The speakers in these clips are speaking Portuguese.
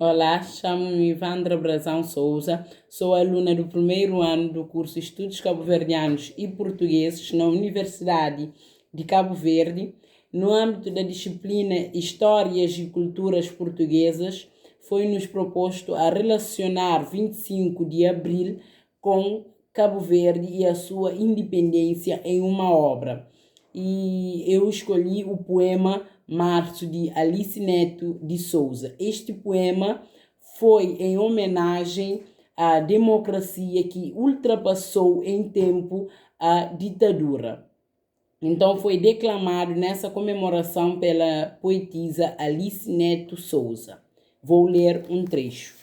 Olá, chamo-me Ivandra Brazão Souza, sou aluna do primeiro ano do curso Estudos Cabo-Verdianos e Portugueses na Universidade de Cabo Verde. No âmbito da disciplina Histórias e Culturas Portuguesas, foi-nos proposto a relacionar 25 de abril com Cabo Verde e a sua independência em uma obra. E eu escolhi o poema Março de Alice Neto de Souza. Este poema foi em homenagem à democracia que ultrapassou em tempo a ditadura. Então foi declamado nessa comemoração pela poetisa Alice Neto Souza. Vou ler um trecho.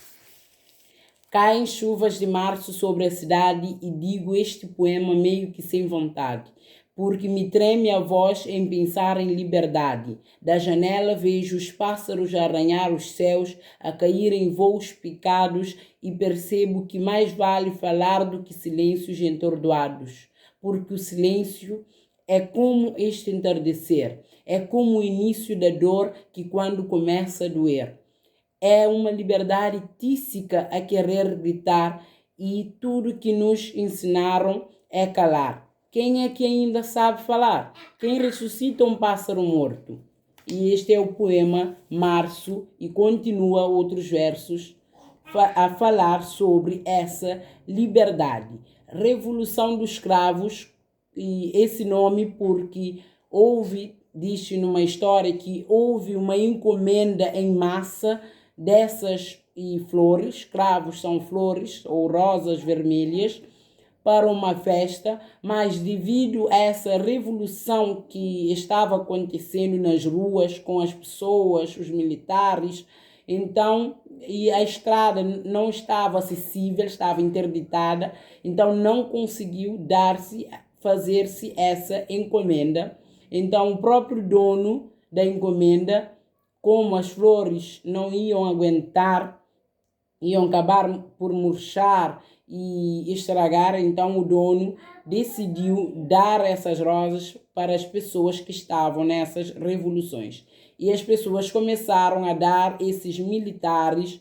Caem chuvas de março sobre a cidade e digo este poema meio que sem vontade, porque me treme a voz em pensar em liberdade. Da janela vejo os pássaros a arranhar os céus, a cair em voos picados e percebo que mais vale falar do que silêncios entordoados, porque o silêncio é como este entardecer, é como o início da dor que quando começa a doer. É uma liberdade tísica a querer gritar e tudo que nos ensinaram é calar. Quem é que ainda sabe falar? Quem ressuscita um pássaro morto? E este é o poema Março e continua outros versos a falar sobre essa liberdade. Revolução dos Escravos, e esse nome porque diz-se numa história que houve uma encomenda em massa dessas flores, cravos são flores ou rosas vermelhas, para uma festa, mas devido a essa revolução que estava acontecendo nas ruas com as pessoas, os militares, então, e a estrada não estava acessível, estava interditada, então não conseguiu fazer-se essa encomenda. Então, o próprio dono da encomenda, como as flores não iam aguentar, iam acabar por murchar e estragar, então o dono decidiu dar essas rosas para as pessoas que estavam nessas revoluções. E as pessoas começaram a dar esses militares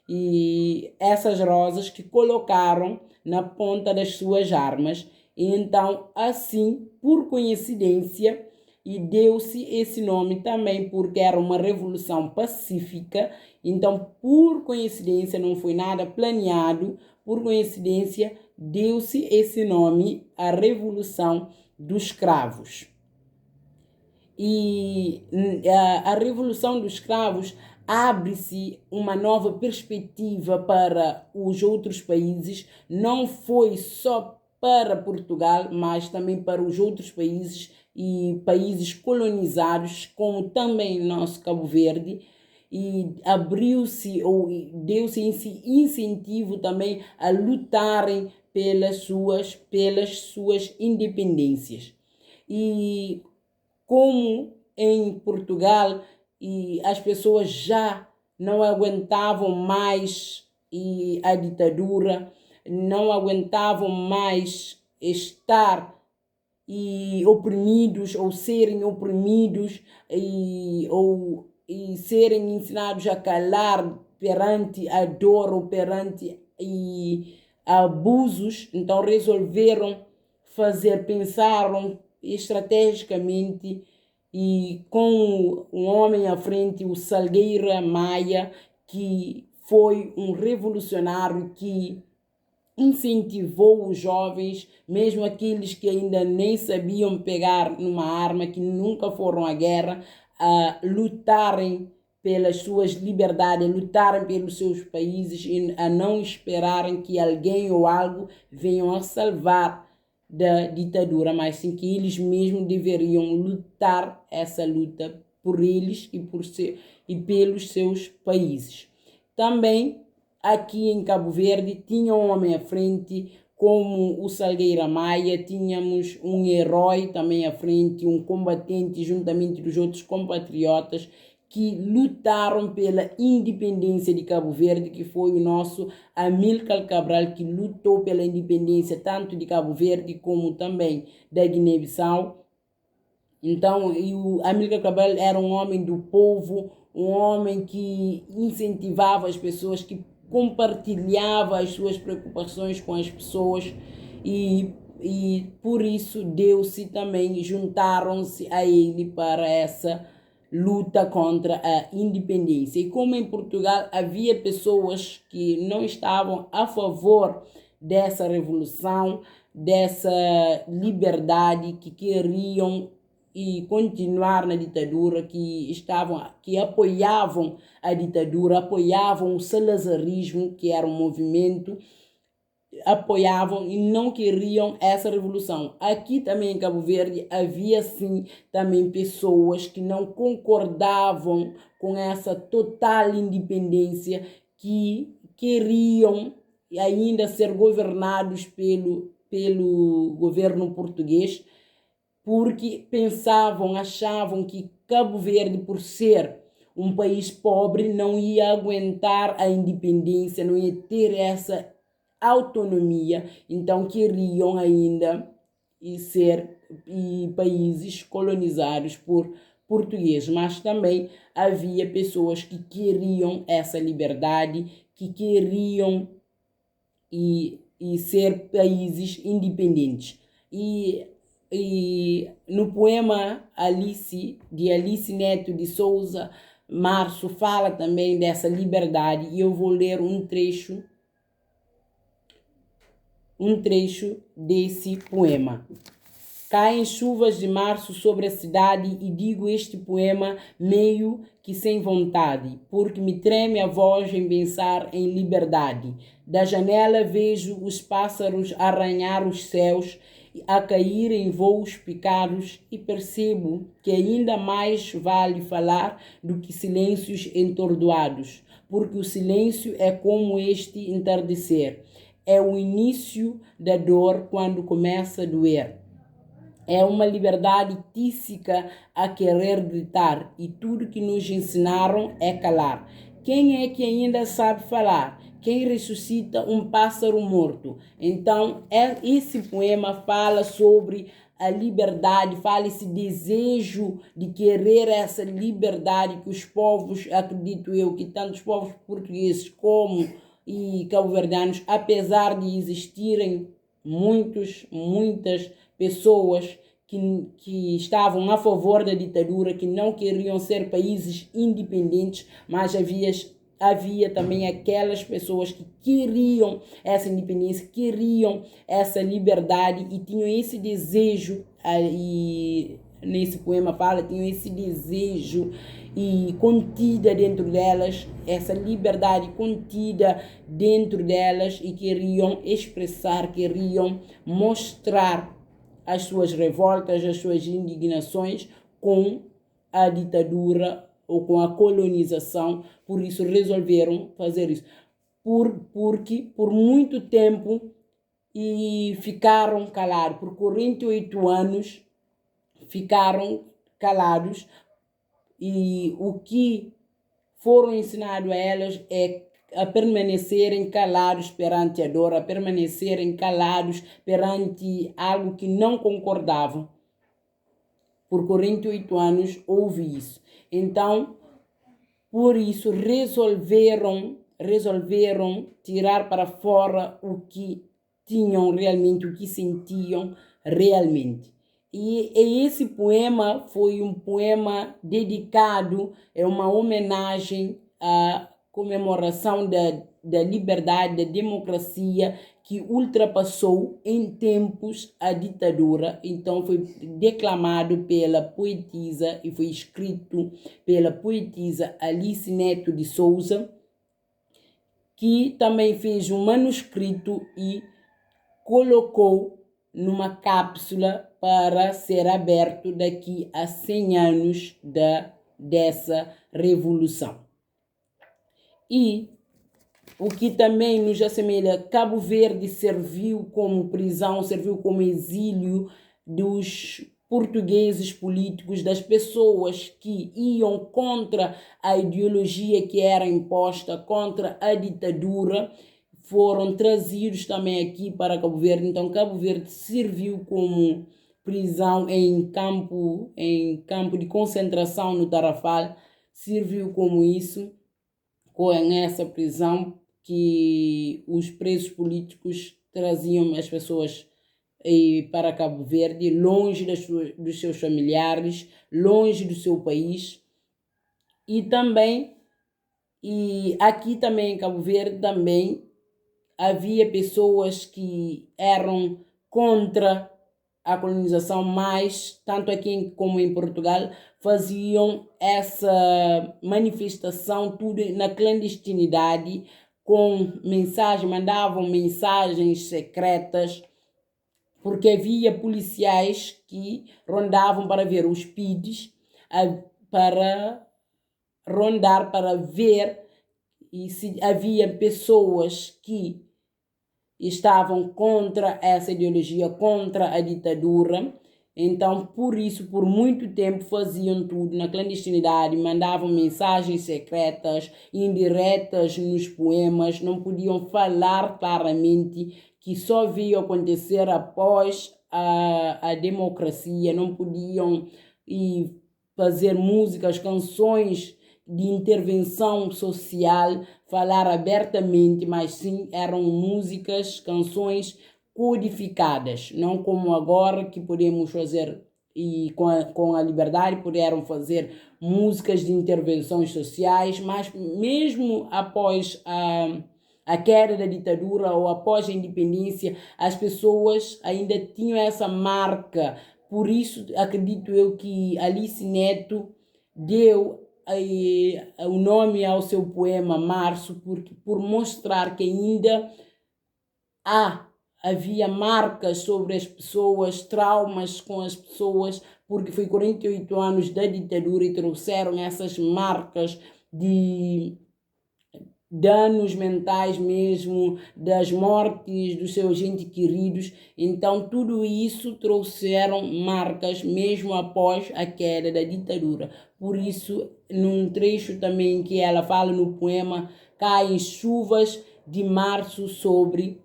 e essas rosas que colocaram na ponta das suas armas. E então, assim, por coincidência, e deu-se esse nome também porque era uma revolução pacífica. Então, por coincidência, não foi nada planeado, por coincidência, deu-se esse nome, a Revolução dos Escravos. E a Revolução dos Escravos abre-se uma nova perspectiva para os outros países, não foi só para Portugal, mas também para os outros países e países colonizados, como também nosso Cabo Verde, e abriu-se ou deu-se esse incentivo também a lutarem pelas suas independências. E como em Portugal e as pessoas já não aguentavam mais a ditadura, não aguentavam mais estar oprimidos ou serem oprimidos e serem ensinados a calar perante a dor ou perante abusos. Então resolveram pensaram estrategicamente e com um homem à frente, o Salgueira Maia, que foi um revolucionário que incentivou os jovens, mesmo aqueles que ainda nem sabiam pegar numa arma, que nunca foram à guerra, a lutarem pelas suas liberdades, a lutarem pelos seus países e a não esperarem que alguém ou algo venham a salvar da ditadura, mas sim que eles mesmos deveriam lutar essa luta por eles e pelos seus países. Também aqui em Cabo Verde tinha um homem à frente como o Salgueira Maia, tínhamos um herói também à frente, um combatente juntamente dos outros compatriotas que lutaram pela independência de Cabo Verde, que foi o nosso Amílcar Cabral, que lutou pela independência tanto de Cabo Verde como também da Guiné-Bissau. Então, o Amílcar Cabral era um homem do povo, um homem que incentivava as pessoas, que compartilhava as suas preocupações com as pessoas e por isso deu-se também, juntaram-se a ele para essa luta contra a independência. E como em Portugal havia pessoas que não estavam a favor dessa revolução, dessa liberdade, que queriam e continuar na ditadura, que apoiavam a ditadura, apoiavam o salazarismo, que era um movimento, apoiavam e não queriam essa revolução. Aqui também em Cabo Verde havia sim também pessoas que não concordavam com essa total independência, que queriam ainda ser governados pelo governo português, porque pensavam, achavam que Cabo Verde, por ser um país pobre, não ia aguentar a independência, não ia ter essa autonomia, então queriam ainda ser países colonizados por portugueses, mas também havia pessoas que queriam essa liberdade, que queriam ser países independentes. E no poema Alice, de Alice Neto de Souza Março, fala também dessa liberdade, e eu vou ler um trecho desse poema. Caem chuvas de março sobre a cidade e digo este poema meio que sem vontade, porque me treme a voz em pensar em liberdade. Da janela vejo os pássaros arranhar os céus, a cair em voos picados, e percebo que ainda mais vale falar do que silêncios entordoados, porque o silêncio é como este entardecer. É o início da dor quando começa a doer. É uma liberdade tísica a querer gritar, e tudo que nos ensinaram é calar. Quem é que ainda sabe falar? Quem ressuscita um pássaro morto? Então, esse poema fala sobre a liberdade, fala esse desejo de querer essa liberdade que os povos, acredito eu, que tanto os povos portugueses como e cabo-verdianos, apesar de existirem muitas pessoas que estavam a favor da ditadura, que não queriam ser países independentes, mas havia também aquelas pessoas que queriam essa independência, queriam essa liberdade e tinham esse desejo, e nesse poema fala, tinham esse desejo e contida dentro delas, essa liberdade contida dentro delas, e queriam expressar, queriam mostrar as suas revoltas, as suas indignações com a ditadura ou com a colonização. Por isso resolveram fazer isso. Porque por muito tempo ficaram calados, por 48 anos ficaram calados, e o que foram ensinados a elas é a permanecerem calados perante a dor, a permanecerem calados perante algo que não concordavam. Por 48 anos houve isso. Então, por isso resolveram tirar para fora o que tinham realmente, o que sentiam realmente. E esse poema foi um poema dedicado, é uma homenagem à comemoração da liberdade, da democracia, que ultrapassou em tempos a ditadura. Então foi declamado pela poetisa e foi escrito pela poetisa Alice Neto de Souza, que também fez um manuscrito e colocou numa cápsula para ser aberto daqui a 100 anos dessa revolução. E o que também nos assemelha, Cabo Verde serviu como prisão, serviu como exílio dos portugueses políticos, das pessoas que iam contra a ideologia que era imposta, contra a ditadura, foram trazidos também aqui para Cabo Verde. Então, Cabo Verde serviu como prisão em campo de concentração no Tarrafal, serviu como isso, com essa prisão que os presos políticos traziam as pessoas para Cabo Verde, longe dos seus familiares, longe do seu país. E também, e aqui também em Cabo Verde, também havia pessoas que eram contra a colonização, mas tanto aqui como em Portugal faziam essa manifestação tudo na clandestinidade, com mensagens, mandavam mensagens secretas, porque havia policiais que rondavam para ver os PIDs, para rondar para ver e se havia pessoas que estavam contra essa ideologia, contra a ditadura. Então, por isso, por muito tempo faziam tudo na clandestinidade, mandavam mensagens secretas, indiretas nos poemas, não podiam falar claramente, que só veio acontecer após a democracia, não podiam fazer músicas, canções de intervenção social, falar abertamente, mas sim eram músicas, canções codificadas, não como agora que podemos fazer e com a liberdade puderam fazer músicas de intervenções sociais, mas mesmo após a queda da ditadura ou após a independência, as pessoas ainda tinham essa marca. Por isso, acredito eu que Alice Neto deu o nome ao seu poema Março, por mostrar que ainda havia marcas sobre as pessoas, traumas com as pessoas, porque foi 48 anos da ditadura e trouxeram essas marcas de danos mentais mesmo, das mortes dos seus entes queridos. Então, tudo isso trouxeram marcas mesmo após a queda da ditadura. Por isso, num trecho também que ela fala no poema, caem chuvas de março sobre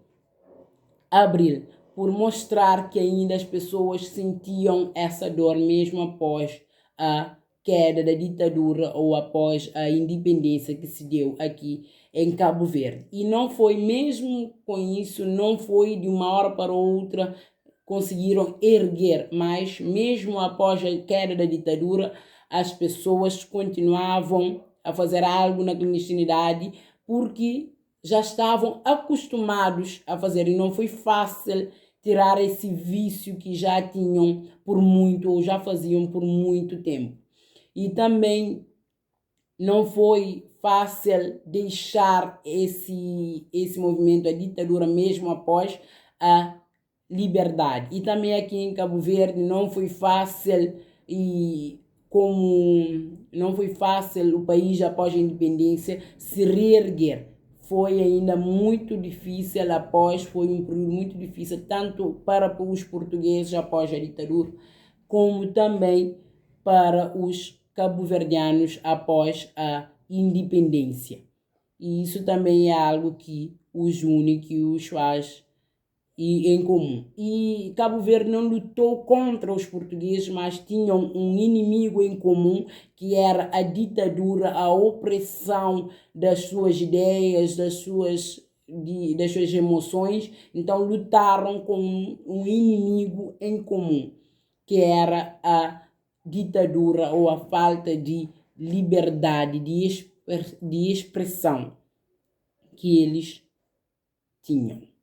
abril, por mostrar que ainda as pessoas sentiam essa dor mesmo após a queda da ditadura ou após a independência que se deu aqui em Cabo Verde. E não foi mesmo com isso, não foi de uma hora para outra conseguiram erguer, mas mesmo após a queda da ditadura, as pessoas continuavam a fazer algo na clandestinidade porque já estavam acostumados a fazer e não foi fácil tirar esse vício que já tinham por muito ou já faziam por muito tempo. E também não foi fácil deixar esse movimento, a ditadura, mesmo após a liberdade. E também aqui em Cabo Verde não foi fácil, e como não foi fácil o país após a independência se reerguer. Foi ainda muito difícil foi um período muito difícil, tanto para os portugueses após a ditadura, como também para os cabo-verdianos após a independência. E isso também é algo que os une, que os faz em comum. E Cabo Verde não lutou contra os portugueses, mas tinham um inimigo em comum, que era a ditadura, a opressão das suas ideias, das suas emoções. Então lutaram com um inimigo em comum, que era a ditadura ou a falta de liberdade de expressão que eles tinham.